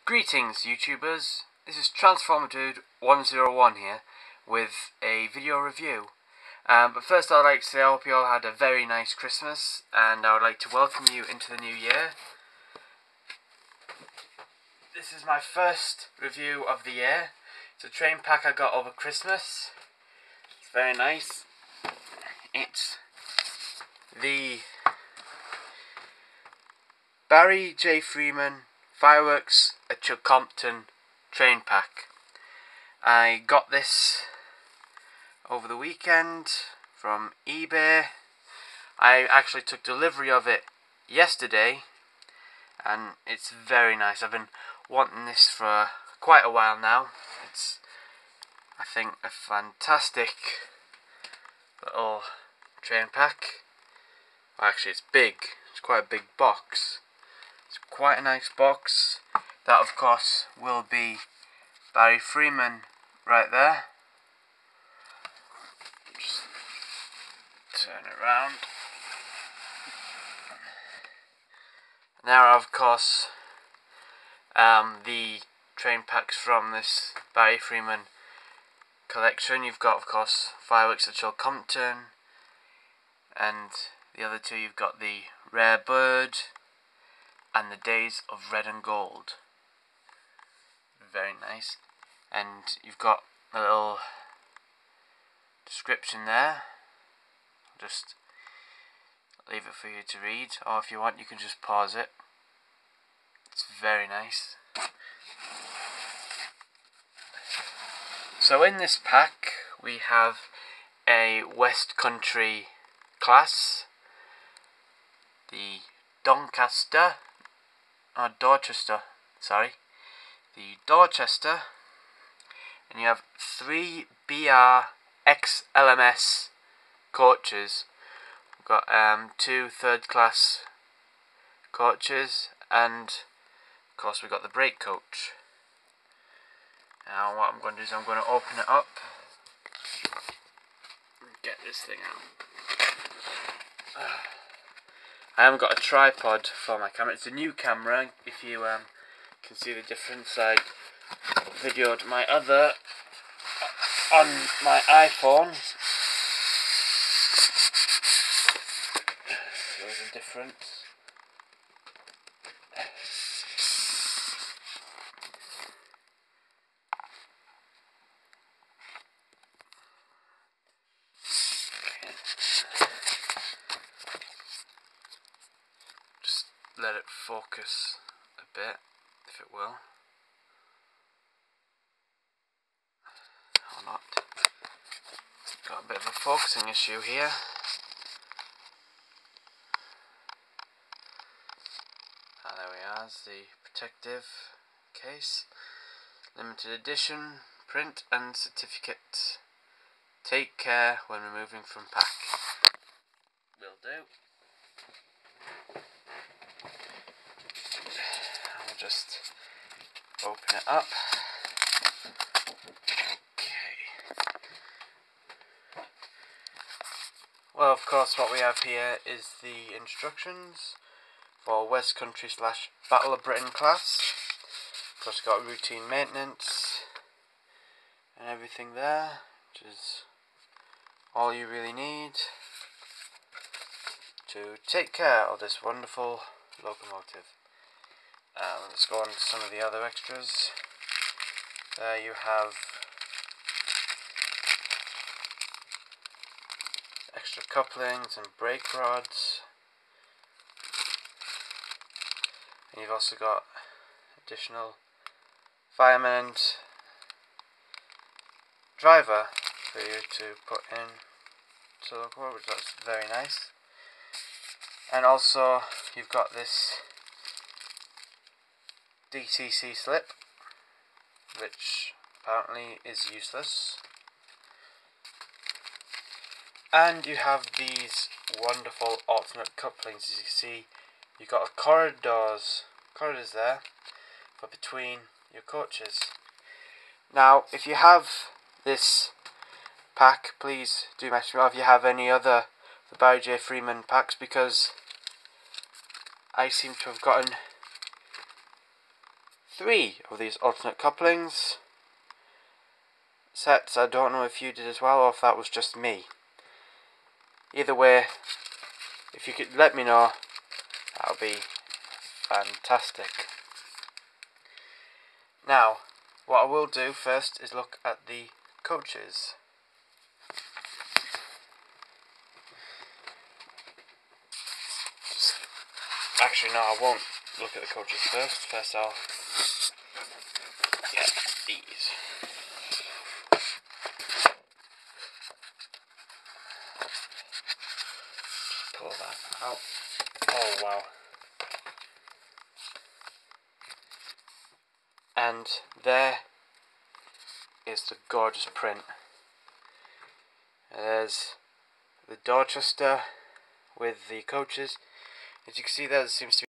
Greetings YouTubers, this is Transformadude101 here with a video review. But first I would like to say I hope you all had a very nice Christmas, and I would like to welcome you into the new year. This is my first review of the year. It's a train pack I got over Christmas. It's very nice. It's the Barry J Freeman Fireworks at Chilcompton train pack. I got this over the weekend from eBay. I actually took delivery of it yesterday, and it's very nice. I've been wanting this for quite a while now. It's, I think, a fantastic little train pack. Well, actually it's big. It's quite a big box. It's quite a nice box. That of course will be Barry Freeman right there. Just turn it around. Now of course the train packs from this Barry Freeman collection. You've got of course Fireworks at Chilcompton, and the other two you've got the Rare Bird and the Days of Red and Gold. Very nice. And you've got a little description there. I'll just leave it for you to read, or if you want you can just pause it. It's very nice. So in this pack we have a West Country class, the Dorchester, and you have 3 BR XLMS coaches. We've got 2 third class coaches, and of course we've got the brake coach. Now what I'm going to do is I'm going to open it up and get this thing out. I haven't got a tripod for my camera. It's a new camera. If you can see the difference, I videoed my other on my iPhone. There's a difference. Just let it focus a bit, if it will. Or not. Got a bit of a focusing issue here. There we are, it's the protective case. Limited edition, print and certificate. Take care when removing from pack. Will do. I'll just open it up. Well, of course, what we have here is the instructions for West Country / Battle of Britain class. Of course, we've got routine maintenance and everything there, which is all you really need to take care of this wonderful locomotive. Let's go on to some of the other extras. There you have extra couplings and brake rods, and you've also got additional fireman and driver for you to put in to the locomotive, which looks very nice. And also you've got this DTC slip, which apparently is useless. And you have these wonderful alternate couplings. As you can see, you've got corridors there for between your coaches. Now, if you have this pack, please do message me if you have any other the Barry J Freeman packs, because I seem to have gotten 3 of these alternate couplings sets. I don't know if you did as well or if that was just me. Either way, if you could let me know, that would be fantastic. Now, what I will do first is look at the coaches. Actually, no, I won't look at the coaches first. First I'll get these. Pull that out. Oh wow. And there is the gorgeous print. There's the Dorchester with the coaches. As you can see, there seems to be